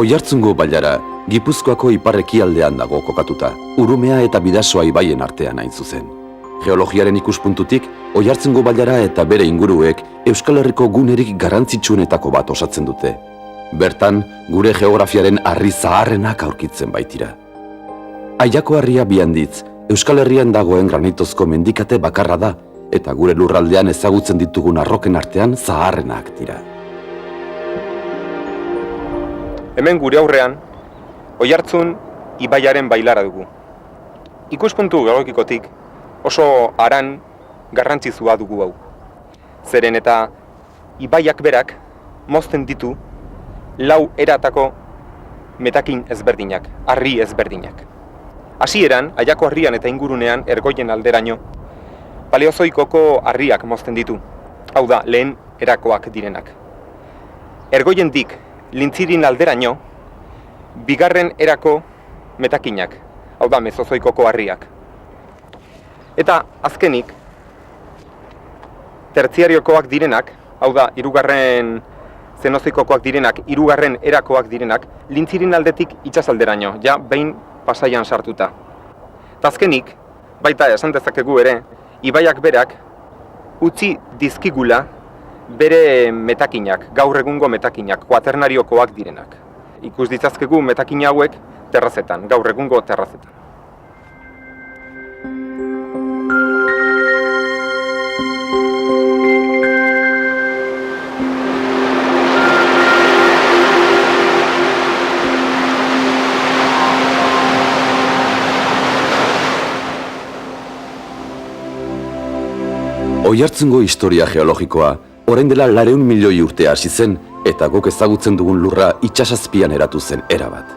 Oiartzungo bailara, Gipuzkoako ipar-ekialdean dago kokatuta, Urumea eta Bidasoa ibaien artean hain zuzen. Geologiaren ikuspuntutik, Oiartzungo bailara eta bere inguruek Euskal Herriko gunerik garrantzitsuenetako bat osatzen dute. Bertan, gure geografiaren harri zaharrenak aurkitzen baitira. Aiako harria bi handitz, Euskal Herrian dagoen granitozko mendikate bakarra da, eta gure lurraldean ezagutzen ditugun arroken artean zaharrenak dira. Hemen gure aurrean, Oiartzun ibaiaren bailara dugu. Ikuspuntu geologikotik oso haran garrantzitsua dugu hau. Zeren eta ibaiak berak mozten ditu lau eratako metakin ezberdinak, harri ezberdinak. Hasieran, Aiako harrian eta ingurunean Ergoien alderaino, Paleozoikoko harriak mozten ditu, hau da, lehen erakoak direnak. Ergoiendik Lintzirin alderaino, bigarren erako metakinak, hau da, Mesozoikoko harriak. Eta azkenik, tertziariokoak direnak, hau da, hirugarren Zenozoikokoak direnak, hirugarren erakoak direnak, Lintzirin aldetik itsasalderaino, ja behin Pasaian sartuta. Eta azkenik, baita esan dezakegu ere, ibaiak berak utzi dizkigula bere metakinak, gaur egungo metakinak, kuaternariokoak direnak. Ikus ditzazkegu metakin hauek terrazetan, gaur egungo terrazetan. Oiartzungo historia geologikoa, orain dela 200 milioi urte hasi zen, eta guk ezagutzen dugun lurra itsasazpian eratu zen erabat.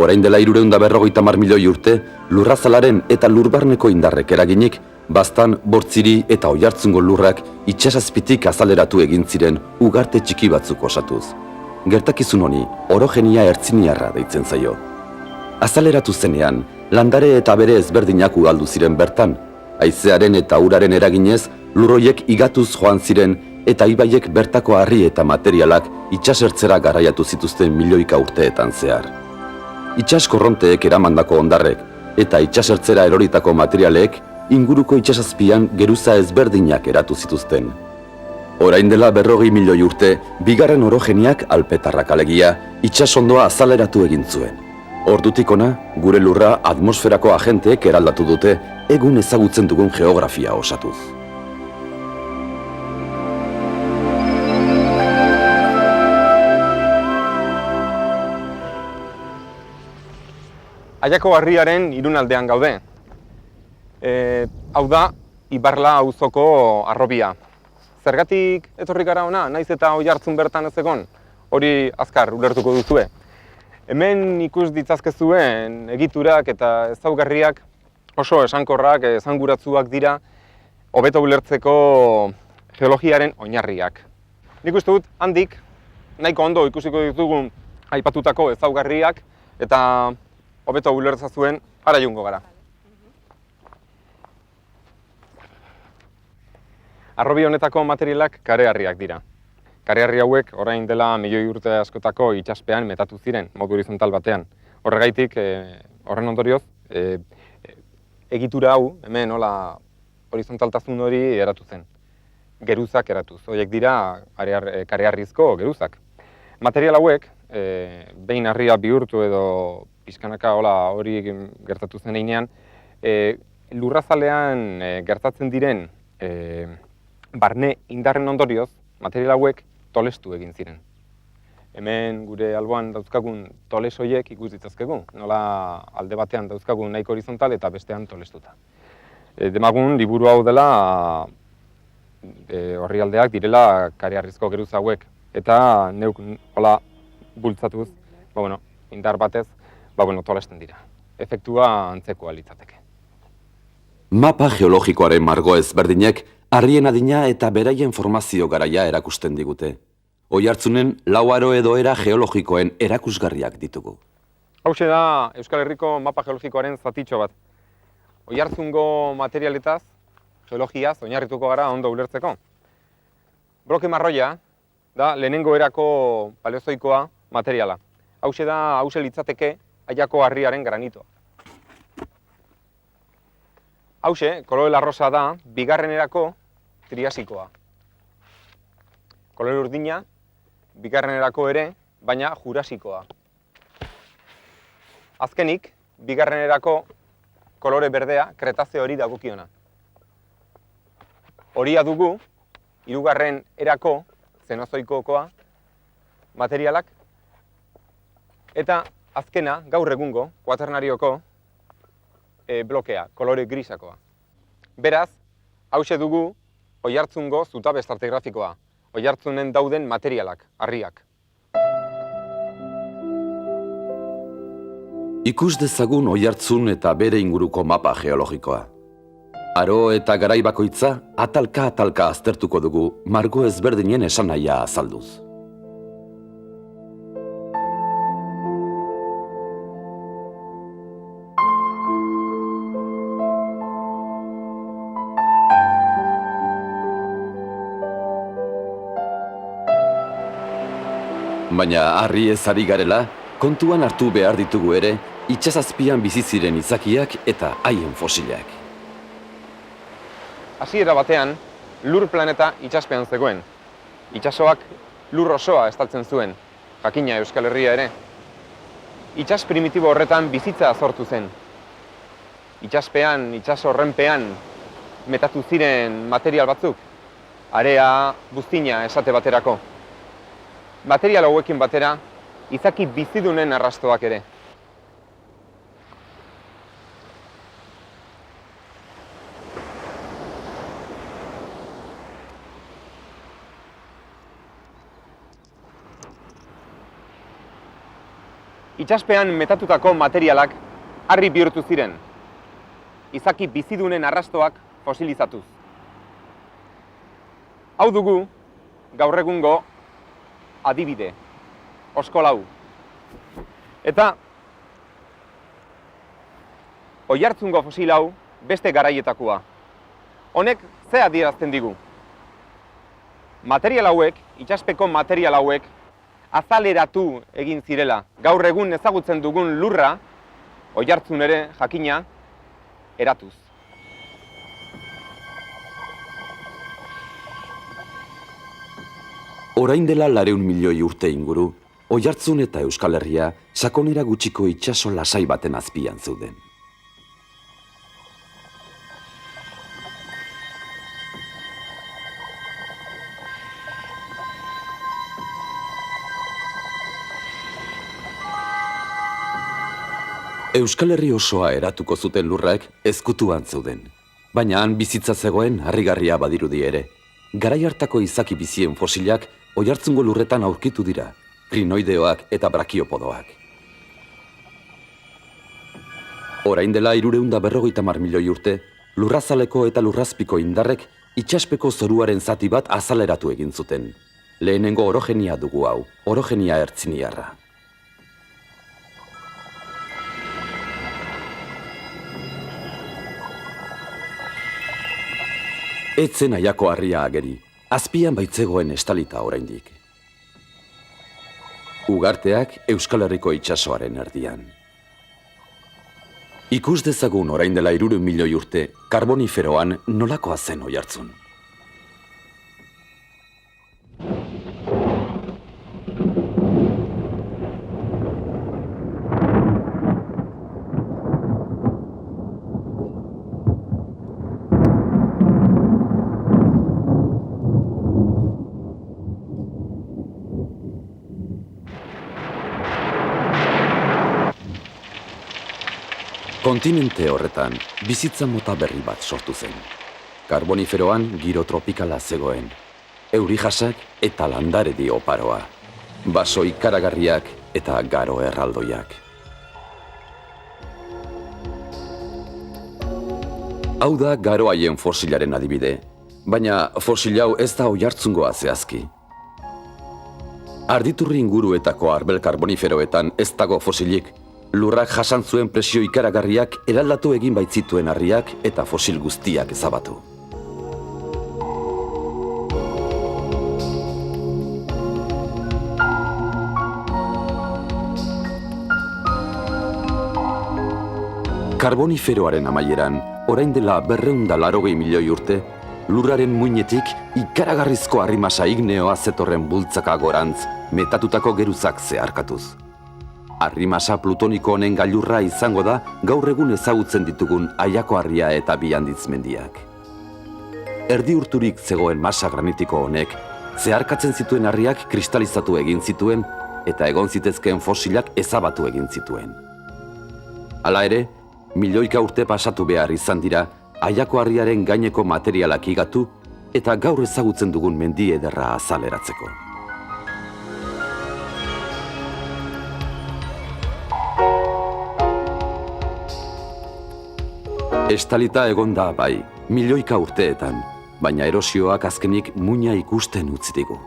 Orain dela 350 milioi urte, lurrazalaren eta lurbarneko indarrek eraginik, Baztan, Bortziri eta Oiartzungo lurrak itsasazpitik azaleratu egin ziren ugarte txiki batzuk osatuz. Gertakizun honi, orogenia ertziniarra deitzen zaio. Azaleratu zenean, landare eta bere ezberdinak ugaldu ziren bertan, haizearen eta uraren eraginez, lurroiek igatuz joan ziren eta ibaiek bertako harri eta materialak itsasertzera garraiatu zituzten milioika urteetan zehar. Itsas korronteek eramandako hondarrek eta itsasertzera eroritako materialek inguruko itsasazpian geruza ezberdinak eratu zituzten. Orain dela 200 milioi urte, bigarren orogeniak alpetarrak alegia itsasondoa azaleratu egin zuen. Ordutik hona, gure lurra atmosferako agenteek eraldatu dute egun ezagutzen dugun geografia osatuz. Aiako harriaren irunaldean gaude. Hau da, Ibarla auzoko harrobia. Zergatik etorri gara ona, naiz eta Oiartzun bertan ez egon, hori azkar ulertuko duzue. Hemen ikus ditzazkezuen egiturak eta ezaugarriak oso esankorrak, esanguratsuak dira, hobeto ulertzeko geologiaren oinarriak. Nik uste dut, handik, nahiko ondo ikusiko ditugun aipatutako ezaugarriak, eta hobeto ulertzazuen ara joango gara. Harrobi honetako materialak kareharriak dira. Kareharri hauek orain dela milioi urte askotako itsaspean metatu ziren, modu horizontal batean. Horregaitik, horren ondorioz, egitura hau, hemen hola horizontaltasun hori eratu zen. Geruzak eratuz, horiek dira kareharrizko geruzak. Material hauek, behin harria bihurtu edo pixkanaka hori gertatu zen einean, lurrazalean gertatzen diren barne indarren ondorioz, material hauek tolestu egin ziren. Hemen gure alboan dauzkagun toles horiek ikus ditzazkegu, nola alde batean dauzkagun nahiko horizontal eta bestean tolestuta. Demagun, liburu hau dela orrialdeak direla kareharrizko geruza hauek, eta neuk hola bultzatuz, indar batez, tolesten dira. Efektua antzekoa litzateke. Mapa geologikoaren margo ezberdinek harrien adina eta beraien formazio garaia erakusten digute. Oiartzunen lau aro edo era geologikoen erakusgarriak ditugu. Hauxe da Euskal Herriko mapa geologikoaren zatitxo bat. Oiartzungo materialetaz, geologiaz, oinarrituko gara ondo ulertzeko. Bloke marroia da lehenengo erako paleozoikoa materiala. hause litzateke Aiako harriaren granitoa. Hause, kolore larrosa da, bigarrenerako triasikoa. Kolore urdina, bigarrenerako ere, baina jurasikoa. Azkenik, bigarrenerako kolore berdea, kretazeo hori dagokiona. Horia dugu, hirugarren erako, zenozoikokoa, materialak, eta azkena, gaur egungo, kuaternarioko, blokea, kolore grisakoa. Beraz, hause dugu Oiartzungo zutabe estratigrazikoa, Oiartzunen dauden materialak, harriak. Ikus dezagun Oiartzun eta bere inguruko mapa geologikoa. Aro eta garai bakoitza atalka-atalka aztertuko dugu margo ezberdinen esanahia azalduz. Baina harri ez ari garela, kontuan hartu behar ditugu ere, itsasazpian bizi ziren izakiak eta haien fosilak. Hasiera batean, lur planeta itsaspean zegoen. Itsasoak lur osoa estaltzen zuen, jakina Euskal Herria ere. Itsas primitibo horretan bizitza sortu zen. Itsaspean, itsaso horrenpean, metatu ziren material batzuk. Area, buztina esate baterako. Material hauekin batera, izaki bizidunen arrastoak ere. Itsaspean metatutako materialak harri bihurtu ziren, izaki bizidunen arrastoak fosilizatuz. Hau dugu, gaur egungo adibide, oskolau. Eta Oiartzungo fosil hau beste garaietakoa. Honek ze adierazten digu? Material hauek, itsaspeko material hauek, azaleratu egin zirela. Gaur egun ezagutzen dugun lurra, Oiartzun ere jakina, eratuz. Orain dela 200 milioi urte inguru, Oiartzun eta Euskal Herria sakonera gutxiko itsaso lasai baten azpian zeuden. Euskal Herri osoa eratuko zuten lurrak ezkutuan zeuden, baina han bizitza zegoen harrigarria badirudi ere. Garai hartako izaki bizien fosilak Oiartzungo lurretan aurkitu dira, krinoideoak eta brakiopodoak. Orain dela 350 milioi urte, lurrazaleko eta lurrazpiko indarrek itsaspeko zoruaren zati bat azaleratu egin zuten. Lehenengo orogenia dugu hau, orogenia hertziniarra. Etzen Aiako harria ageri, azpian baitzegoen estalita oraindik. Ugarteak Euskal Herriko itsasoaren erdian. Ikus dezagun orain dela 300 milioi urte, karboniferoan nolakoa zen Oiartzun. Kontinente horretan, bizitza mota berri bat sortu zen. Karboniferoan giro tropikala zegoen, euri jasak eta landaredi oparoa, baso ikaragarriak eta garo erraldoiak. Hau da garo haien fosilaren adibide, baina fosil hau ez da Oiartzungoa zehazki. Arditurri inguruetako arbel karboniferoetan ez dago fosilik, lurrak jasan zuen presio ikaragarriak eraldatu egin baitzituen harriak eta fosil guztiak ezabatu. Karboniferoaren amaieran, orain dela 280 milioi urte, lurraren muinetik ikaragarrizko arrimasa igneoa zetorren bultzaka gorantz metatutako geruzak zeharkatuz. Arrimasa plutoniko honen gailurra izango da gaur egun ezagutzen ditugun Aiako harria eta Bihanditz mendiak. Erdi urturik zegoen masa granitiko honek, zeharkatzen zituen harriak kristalizatu egin zituen eta egon zitezkeen fosilak ezabatu egin zituen. Hala ere, milioika urte pasatu behar izan dira, Aiako harriaren gaineko materialak higatu eta gaur ezagutzen dugun mendi ederra azaleratzeko. Estalita egon da bai, milioika urteetan, baina erosioak azkenik muina ikusten utzi digu.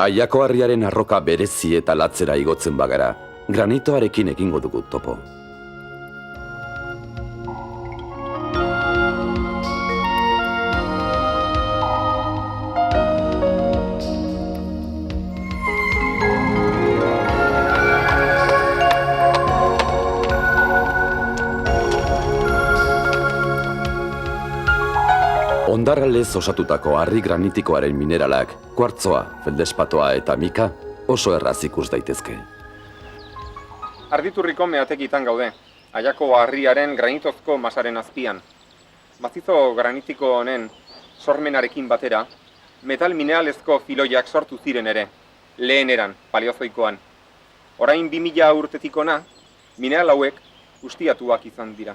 Aiako harriaren arroka berezi eta latzera igotzen bagara, granitoarekin egingo dugu topo. Hondarralez osatutako harri granitikoaren mineralak, kuartzoa, feldespatoa eta mika oso erraz ikus daitezke. Arditurriko meategitan gaude, Aiako harriaren granitozko masaren azpian. Mazizo granitiko honen sormenarekin batera, metal mineralezko filoiak sortu ziren ere, lehen eran, paleozoikoan. Orain 2000 urtetik hona, mineral hauek ustiatuak izan dira.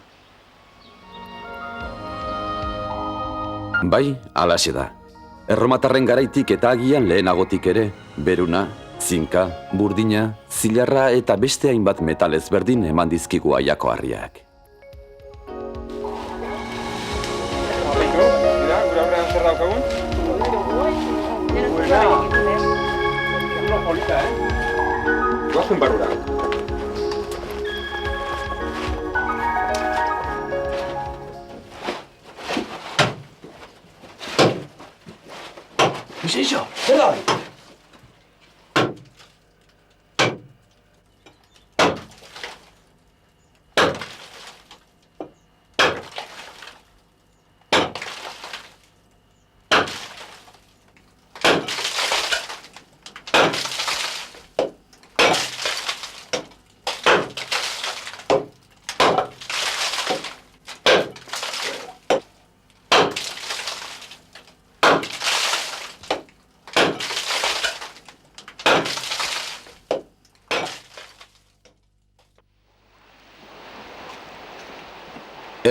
Bai, halaxe da. Erromatarren garaitik eta agian lehenagotik ere, beruna, zinka, burdina, zilarra eta beste hainbat metal ezberdin eman dizkigu Aiako harriak. Gure aurrean zer daukagun? Polita, Goazen barrura. Mixeixo, zer da?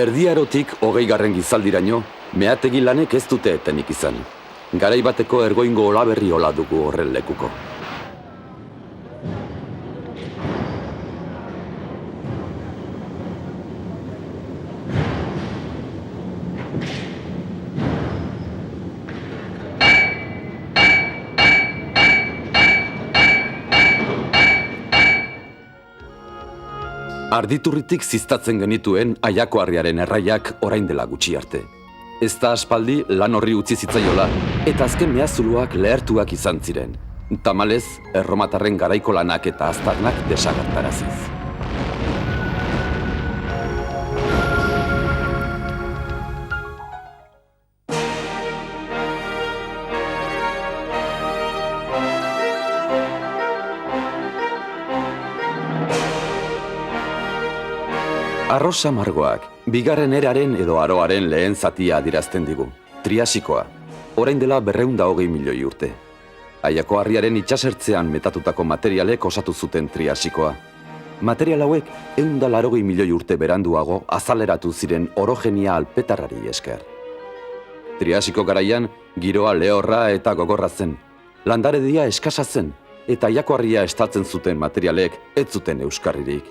Erdiarotik 20. gizaldiraino, meategi lanek ez dute etenik izan. Garai bateko ergoingo olaberri ola dugu horren lekuko. Arditurritik ziztatzen genituen Aiako harriaren erraiak orain dela gutxi arte. Ez da aspaldi lan horri utzi zitzaiola, eta azken mehazuluak lehertuak izan ziren. Tamalez, erromatarren garaiko lanak eta aztarnak desagertaraziz. Arrosa margoak, bigarren eraren edo aroaren lehen zatia adirazten digu. Triasikoa, orain dela 220 milioi urte. Aiako harriaren itsasertzean metatutako materialek osatu zuten triasikoa. Material hauek 180 milioi urte beranduago azaleratu ziren orogenia alpetarrari esker. Triasiko garaian, giroa lehorra eta gogorra zen. Landaredia eskasa zen, eta Aiako harria estatzen zuten materialek ez zuten euskarririk.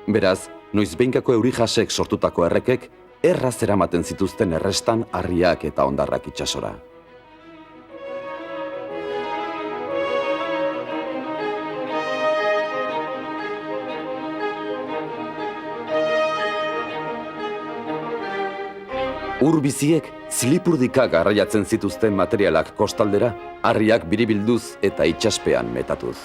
Beraz, noizbeinkako eurijasek sortutako errekek erraz eramaten zituzten errestan harriak eta hondarrak itsasora. Agur biziek zilipurdika garraiatzen zituzten materialak kostaldera, harriak biribilduz eta itsaspean metatuz.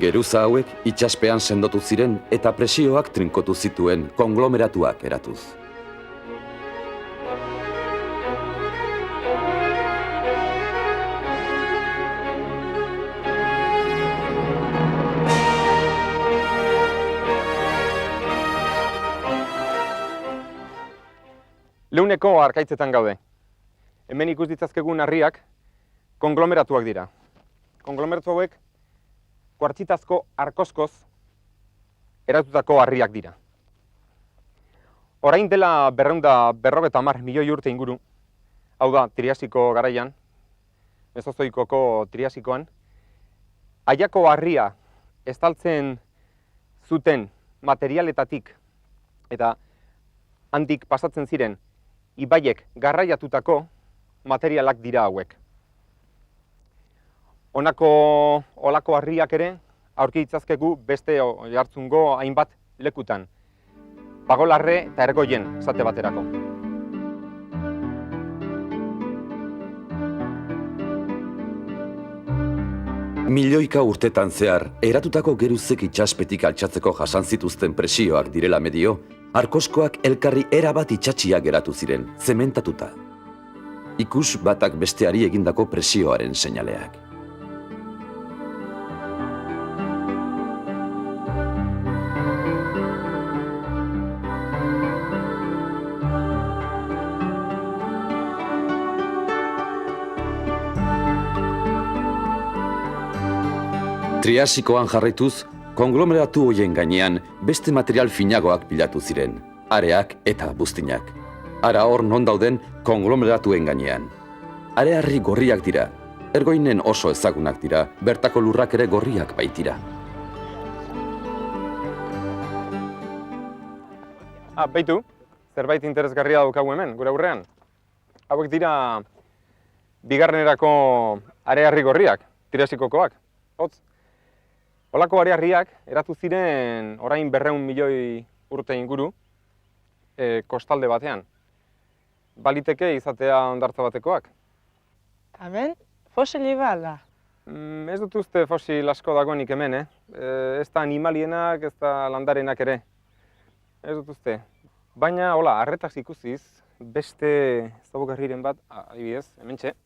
Geruza hauek itsaspean sendotu ziren eta presioak trinkotu zituen konglomeratuak eratuz. Leuneko arkaitzetan gaude. Hemen ikus ditzazkegun harriak konglomeratuak dira. Konglomeratu hauek kuartzitazko arkoskoz eratutako harriak dira. Orain dela 250 milioi urte inguru, hau da Triasiko garaian, Mesozoikoko Triasikoan, Aiako harria estaltzen zuten materialetatik eta handik pasatzen ziren ibaiek garraiatutako materialak dira hauek. Olako harriak ere aurki ditzazkegu beste oihartzungo hainbat lekutan. Pagolarre eta Ergoien esate baterako. Milioika urtetan zehar, eratutako geruzek itsaspetik altxatzeko jasan zituzten presioak direla medio, arkoskoak elkarri erabat itsatsiak geratu ziren, zementatuta. Ikus batak besteari egindako presioaren seinaleak. Triasikoan jarraituz, konglomeratu hoien gainean beste material finagoak bilatu ziren, areak eta buztinak. Ara hor non dauden konglomeratuen gainean. Are-harri gorriak dira, Ergoinen oso ezagunak dira, bertako lurrak ere gorriak baitira. Beitu, zerbait interesgarria daukagu hemen, gure aurrean. Hauek dira bigarrenerako are-harri gorriak, Triasikokoak. Hotz. Olako are-harriak eratu ziren orain 200 milioi urte inguru kostalde batean. Baliteke izatea hondartza batekoak. Hemen fosili bala. Ez dut uste fosil asko dagoenik hemen, ez da animalienak, ez da landarenak ere. Ez dut uste. Baina, hola, arretaz ikusiz, beste ezagugarriren bat, adibidez, hementxe.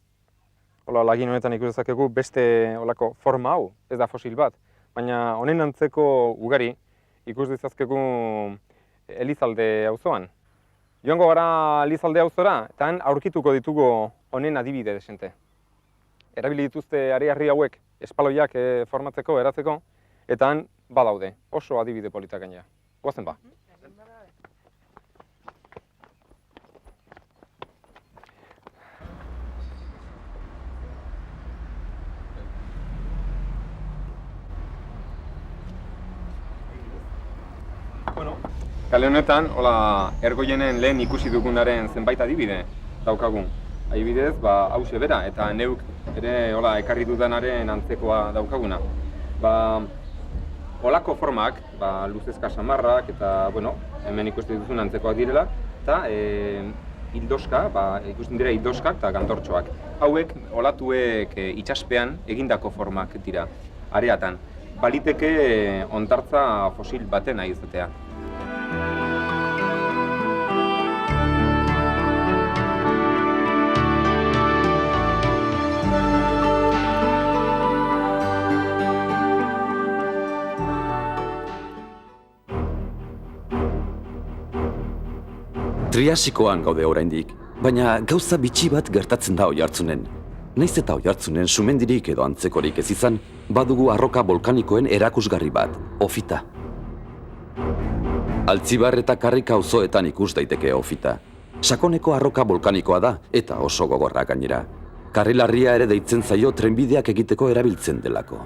Hola, lagin honetan ikus dezakegu beste olako forma hau, ez da fosil bat. Baina honen antzeko ugari ikus dezakegu Elizalde auzoan. Joango gara Elizalde auzora, eta han aurkituko ditugu honen adibide desente. Erabili dituzte are-harri hauek espaloiak formatzeko, eratzeko, eta han badaude, oso adibide politak gainera. Goazen ba. Kale honetan, Ergoienen lehen ikusi dugunaren zenbait adibide daukagun. Adibidez, hauxe bera, eta neuk ere ekarri dudanaren antzekoa daukaguna. Olako formak, luzezka samarrak eta, hemen ikusten duzun antzekoak direla, eta hildoska, ikusten dira hildoskak eta gantortxoak. Hauek, olatuek itsaspean egindako formak dira, areatan. Baliteke hondartza fosil baten nahi izatea. Triasikoan gaude oraindik, baina gauza bitxi bat gertatzen da Oiartzunen. Naiz eta Oiartzunen sumendirik edo antzekorik ez izan, badugu arroka bolkanikoen erakusgarri bat, Ofita. Altzibar eta Karrika auzoetan ikus daiteke Ofita. Sakoneko arroka bolkanikoa da eta oso gogorra gainera. Karrilarria ere deitzen zaio trenbideak egiteko erabiltzen delako.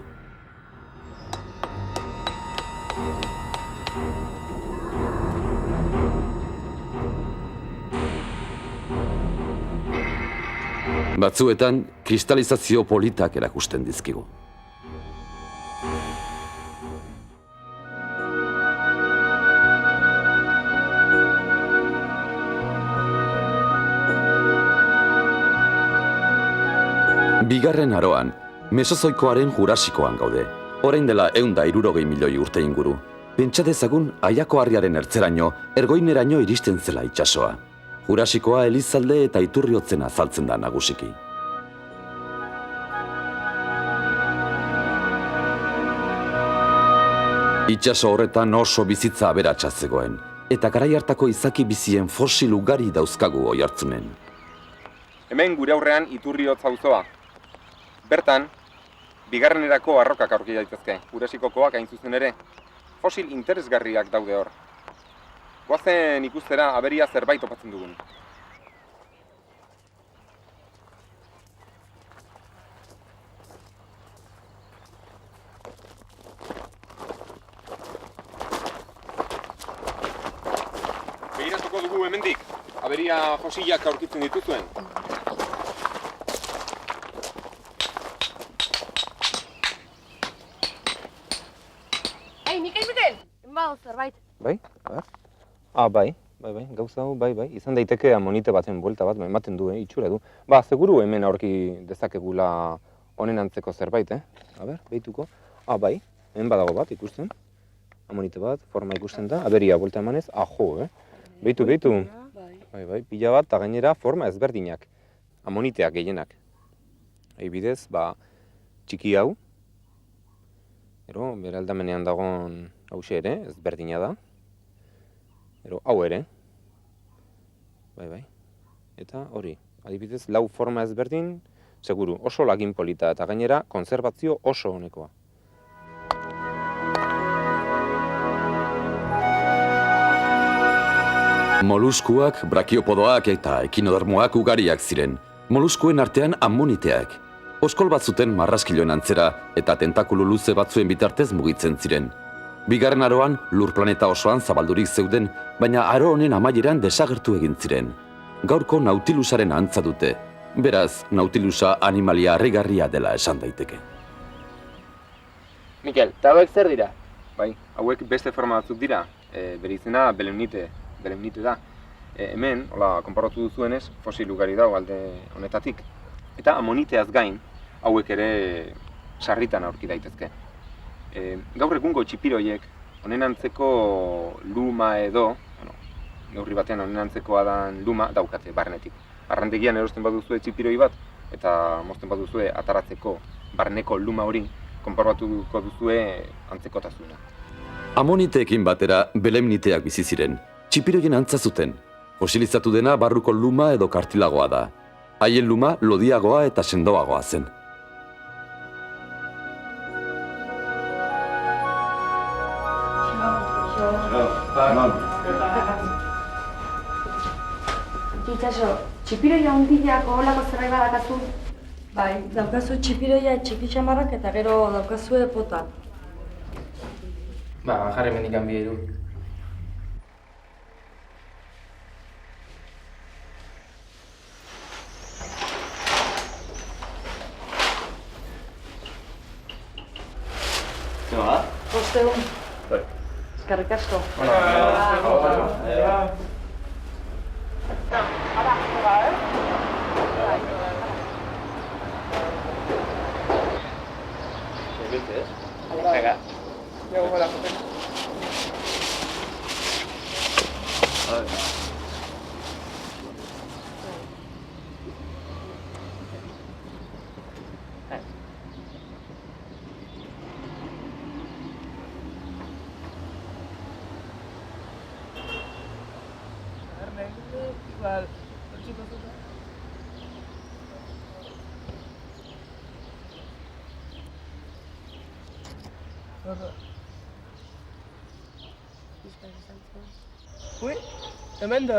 Batzuetan, kristalizazio politak erakusten dizkigu. Bigarren aroan, Mesozoikoaren Jurasikoan gaude. Orain dela 160 milioi urte inguru. Pentsa dezagun Aiako harriaren ertzeraino, Ergoineraino iristen zela itsasoa. Jurasikoa Elizalde eta Iturriotzen azaltzen da nagusiki. Itsaso horretan oso bizitza aberatsa zegoen, eta garai hartako izaki bizien fosil ugari dauzkagu oihartzunen. Hemen gure aurrean Iturriotz auzoa. Bertan, bigarrenerako arrokak aurki daitezke, Jurasikokoak hain zuzen ere. Fosil interesgarriak daude hor. Goazen ikustera aberia zerbait topatzen dugun. Begiratuko dugu hemendik, aberia fosilak aurkitzen dituzuen. Mikel, enbado zerbait. Bai? Bai, gauza hau, bai, izan daiteke amonite baten buelta bat, ematen du, itxura du. Seguru hemen aurki dezakegula honen antzeko zerbait, behituko. Bai, hemen badago bat ikusten. Amonite bat, forma ikusten da, aberia buelta emanez, ajo, Behitu. Bai, pila bat, eta gainera forma ezberdinak. Amoniteak gehienak. Bidez, txiki hau. Ero, bere aldamenean dagoen hause ere, ezberdina da. Ero, hau ere. Bai. Eta hori, adibidez, lau forma ezberdin, seguru, oso lagin polita eta gainera konserbatzio oso honekoa. Moluskuak, brakiopodoak eta ekinodermoak ugariak ziren. Moluskuen artean amoniteak. Oskol bat zuten marraskiloen antzera eta tentakulu luze batzuen bitartez mugitzen ziren. Bigarren aroan lur planeta osoan zabaldurik zeuden, baina aro honen amaieran desagertu egin ziren. Gaurko Nautilusaren antza dute. Beraz, Nautilusa animalia harrigarria dela esan daiteke. Mikel, eta hauek zer dira? Bai, hauek beste forma batzuk dira. Bere izena belemnite da. Hemen, konparatu duzuenez, fosil ugari dago alde honetatik. Eta amoniteaz gain, hauek ere sarritan aurki daitezke. Gaur egungo txipiroiek, honen antzeko luma edo, neurri batean honen antzekoa dan luma daukate barnetik. Arrandegian erosten baduzue txipiroi bat, eta mozten baduzue ataratzeko barneko luma hori, konparatuko duzue antzekotasuna. Amoniteekin batera belemniteak bizi ziren. Txipiroien antza zuten. Fosilizatu dena barruko luma edo kartilagoa da. Haien luma lodiagoa eta sendoagoa zen. Itxaso, txipiroia hundiak oholako zerbait badakazu? Bai, daukazu txipiroia txiki xamarrak eta gero daukazue pota. Jarri hemendik hanbieru. Bosteun. Eskerrik asko. Ui, hemen da,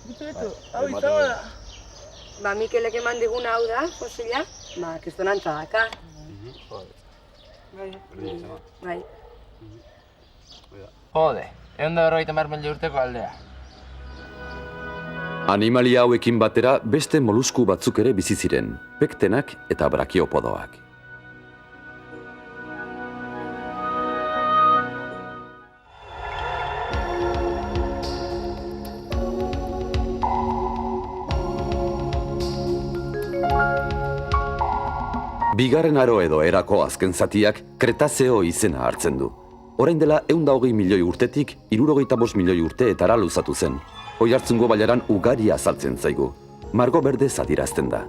Bitu, hau izan da. Mikelek eman diguna hau da, fosila. Kristonantza daka. Bai. Jode, 150 milioi urteko aldea. Animalia hauekin batera beste molusku batzuk ere bizi ziren, pektenak eta brakiopodoak. Bigarren aro edo erako azken zatiak Kretazeo izena hartzen du. Orain dela 120 milioi urtetik 65 milioi urteetara luzatu zen. Oihartzungo bailaran ugari azaltzen zaigu. Margo berde zadirazten da.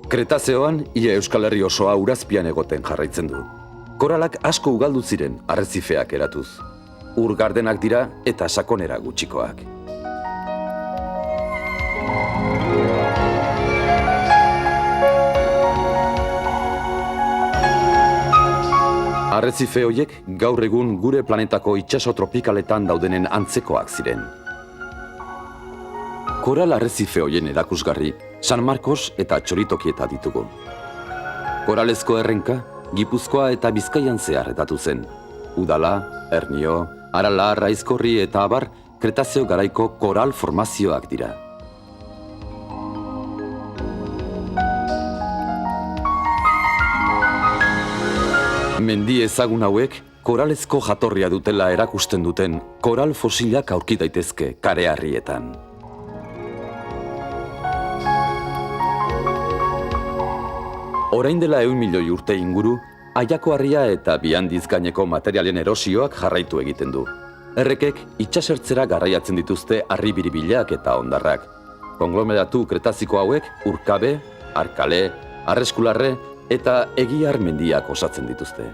Kretazeoan, ia Euskal Herri osoa urazpian egoten jarraitzen du. Koralak asko ugaldu ziren arrezifeak eratuz. Ur gardenak dira eta sakonera gutxikoak. Arrezife horiek gaur egun gure planetako itsaso tropikaletan daudenen antzekoak ziren. Koral arrezife horien erakusgarri San Marcos eta Txoritokieta ditugu. Koralezko errenka Gipuzkoa eta Bizkaian zehar etatu zen. Udala, Ernio, Arala, Raizkorri eta abar Kretazeo garaiko koral formazioak dira. Mendi ezagun hauek koralezko jatorria dutela erakusten duten koral fosilak aurki daitezke kareharrietan. Orain dela 100 milioi urte inguru, Aiako harria eta Bihandiz gaineko materialen erosioak jarraitu egiten du. Errekek itsasertzera garraiatzen dituzte harri biribilak eta hondarrak. Konglomeratu kretaziko hauek Urkabe, Arkale, Arreskularre eta Egiar mendiak osatzen dituzte.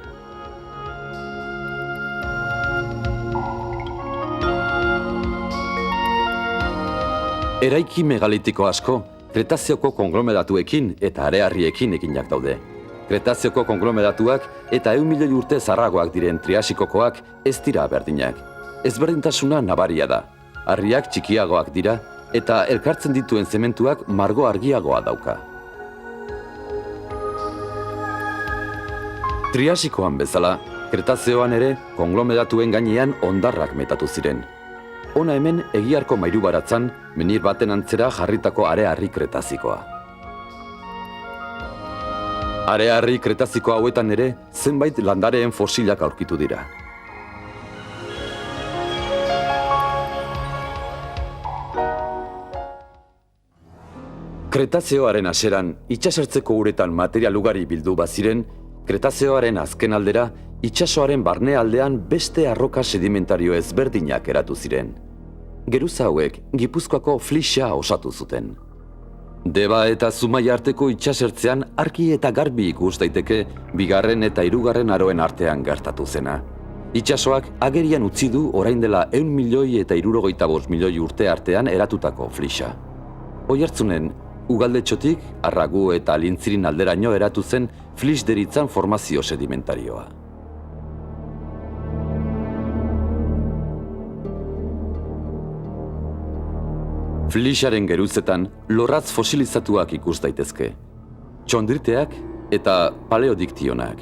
Eraiki megalitiko asko Kretazeoko konglomeratuekin eta areharriekin eginak daude. Kretazeoko konglomeratuak eta 100 milioi urte zarragoak diren triasikokoak ez dira berdinak. Ezberdintasuna nabaria da. Harriak txikiagoak dira eta elkartzen dituen zementuak margo argiagoa dauka. Triasikoan bezala, Kretazeoan ere konglomeratuen gainean hondarrak metatu ziren. Hona hemen Egiarko mairu baratzan, menir baten antzera jarritako areharri kretazikoa. Areharri kretaziko hauetan ere zenbait landareen fosilak aurkitu dira. Kretazeoaren hasieran itsasertzeko uretan material ugari bildu baziren, Kretazeoaren azken aldera itsasoaren barne aldean beste arroka sedimentario ezberdinak eratu ziren. Geruza hauek Gipuzkoako flixa osatu zuten. Deba eta Zumaia arteko itsasertzean argi eta garbi ikus daiteke bigarren eta hirugarren aroen artean gertatu zena. Itsasoak agerian utzi du orain dela 100 milioi eta 65 milioi urte artean eratutako flixa. Oihartzunen, Ugaldetxotik, Arragu eta Lintzirin alderaino eratu zen flix deritzan formazio sedimentarioa. Flixaren geruzetan lorratz fosilizatuak ikus daitezke. Txondriteak eta paleodiktionak.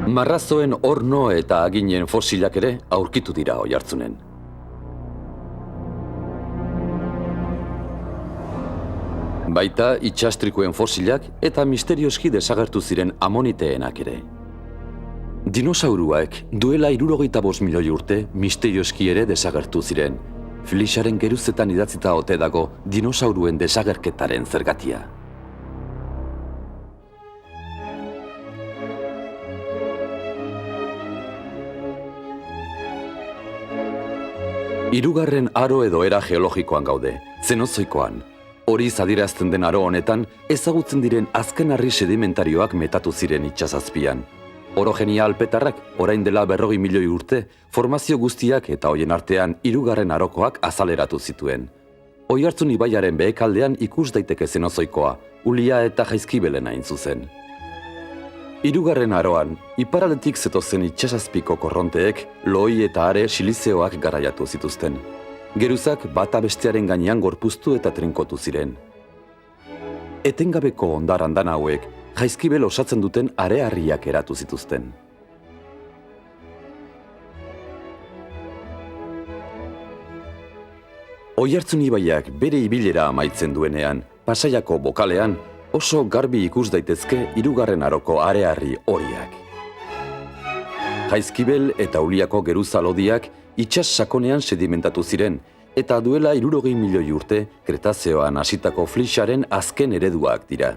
Marrazoen horno eta aginen fosilak ere aurkitu dira Oihartzunen. Baita itsastrikuen fosilak eta misterioski desagertu ziren amoniteenak ere. Dinosauruak duela 65 milioi urte misterioski ere desagertu ziren. Flixaren geruzetan idatzita ote dago dinosauruen desagerketaren zergatia. Hirugarren aro edo era geologikoan gaude, Zenozoikoan. Hori adirazten den aro honetan, ezagutzen diren azken harri sedimentarioak metatu ziren itsasazpian. Orogenia alpetarrak, orain dela 40 milioi urte, formazio guztiak eta hoien artean hirugarren arokoak azaleratu zituen. Oihartzun ibaiaren behekaldean ikus daiteke Zenozoikoa, Ulia eta Jaizkibelen hain zuzen. Hirugarren aroan, iparaldetik zetozen itsasazpiko korronteek, loi eta are silizeoak garaiatu zituzten. Geruzak bata bestearen gainean gorpuztu eta trinkotu ziren. Etengabeko hondar andan hauek, Jaizkibel osatzen duten areharriak eratu zituzten. Oihartzun ibaiak bere ibilera amaitzen duenean, Pasaiako bokalean, oso garbi ikus daitezke hirugarren aroko areharri horiak. Jaizkibel eta Uliako geruza lodiak itsas sakonean sedimentatu ziren, eta duela 60 milioi urte Kretazeoan hasitako flixaren azken ereduak dira.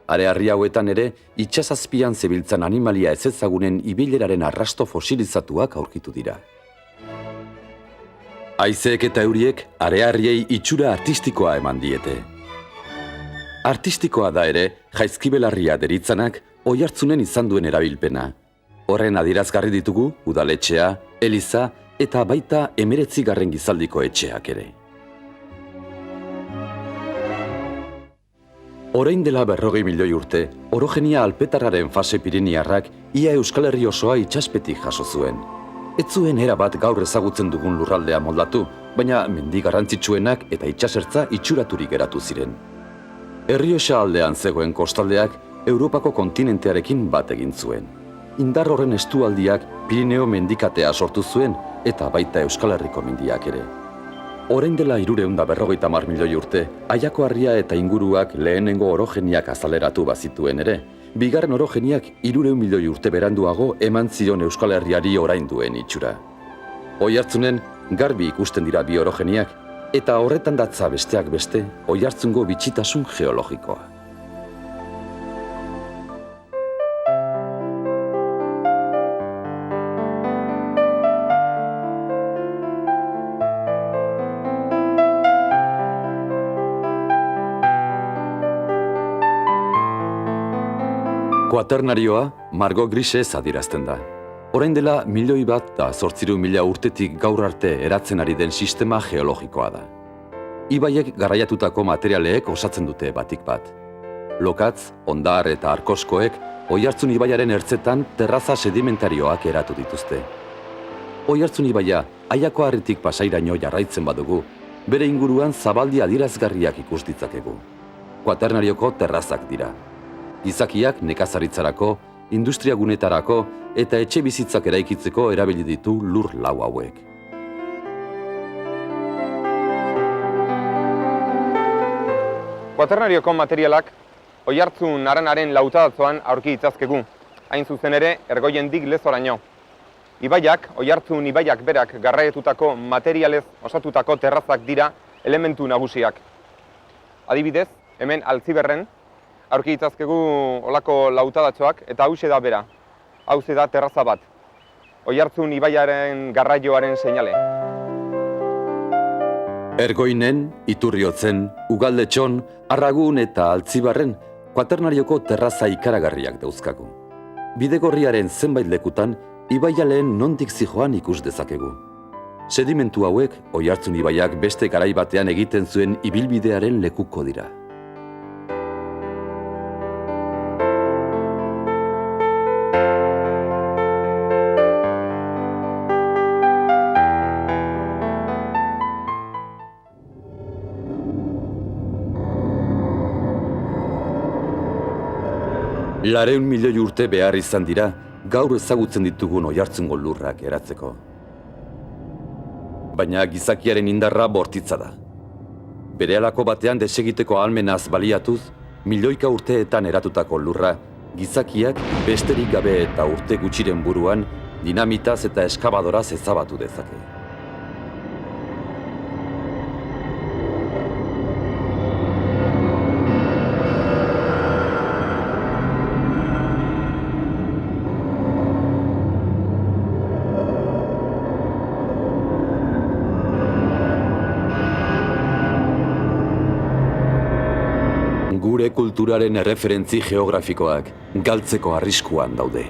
Arearri hauetan ere, itsasazpian zebiltzan animalia ezezagunen ibileraren arrasto fosilizatuak aurkitu dira. Haizeek eta euriek arearriei itxura artistikoa eman diete. Artistikoa da ere, jaizkibelarria deritzanak oihartzunen izan duen erabilpena. Horren adierazgarri ditugu, udaletxea, eliza eta baita 19. gizaldiko etxeak ere. Orain dela 40 milioi urte, orogenia alpetarraren fase piriniarrak ia Euskal Herri osoa itsaspetik jaso zuen. Ez zuen erabat gaur ezagutzen dugun lurraldea moldatu, baina mendi garrantzitsuenak eta itsasertza itxuraturik geratu ziren. Errioxa aldean zegoen kostaldeak Europako kontinentearekin bat egin zuen. Indar horren estualdiak Pirineo mendikatea sortu zuen eta baita Euskal Herriko mendiak ere. Orain dela 350 milioi urte, Aiako Harria eta inguruak lehenengo orogeniak azaleratu bazituen ere, bigarren orogeniak 300 milioi urte beranduago eman zion Euskal Herriari orain duen itxura. Oihartzunen garbi ikusten dira bi orogeniak, eta horretan datza besteak beste Oihartzungo bitxitasun geologikoa. Kuaternarioa margo grisez adierazten da. Orain dela 1.800.000 urtetik gaur arte eratzen ari den sistema geologikoa da. Ibaiek garraiatutako materialeek osatzen dute batik bat. Lokatz, hondar eta arkoskoek Oihartzun ibaiaren ertzetan terraza sedimentarioak eratu dituzte. Oihartzun ibaia Aiako Harritik Pasairaino jarraitzen badugu, bere inguruan zabaldi adierazgarriak ikus ditzakegu. Kuaternarioko terrazak dira. Gizakiak nekazaritzarako, industriagunetarako eta etxe bizitzak eraikitzeko erabili ditu lur lau hauek. Kuaternarioko materialak Oihartzun haranaren lautadatzoan aurki ditzazkegu, hain zuzen ere Ergoiendik Lezoraino. Ibaiak, Oihartzun ibaiak berak garraiatutako materialez osatutako terrazak dira elementu nagusiak. Adibidez, hemen Altziberren aurki ditzazkegu olako lautadatxoak eta hauxe da bera. Hauxe da terraza bat. Oihartzun ibaiaren garraioaren seinale. Ergoinen, Iturriotzen, Ugaldetxon, Arragun eta Altzibarren kuaternarioko terraza ikaragarriak dauzkagu. Bidegorriaren zenbait lekutan, ibaia lehen nondik zijoan ikus dezakegu. Sedimentu hauek, Oihartzun ibaiak beste garai batean egiten zuen ibilbidearen lekuko dira. Lareun milioi urte behar izan dira, gaur ezagutzen ditugun Oihartzungo lurrak eratzeko. Baina gizakiaren indarra bortitza da. Berehalako batean desegiteko ahalmenaz baliatuz, milioika urteetan eratutako lurra, gizakiak besterik gabe eta urte gutxiren buruan, dinamitaz eta eskabadoraz ezabatu dezake. Gure kulturaren erreferentzi geografikoak galtzeko arriskuan daude.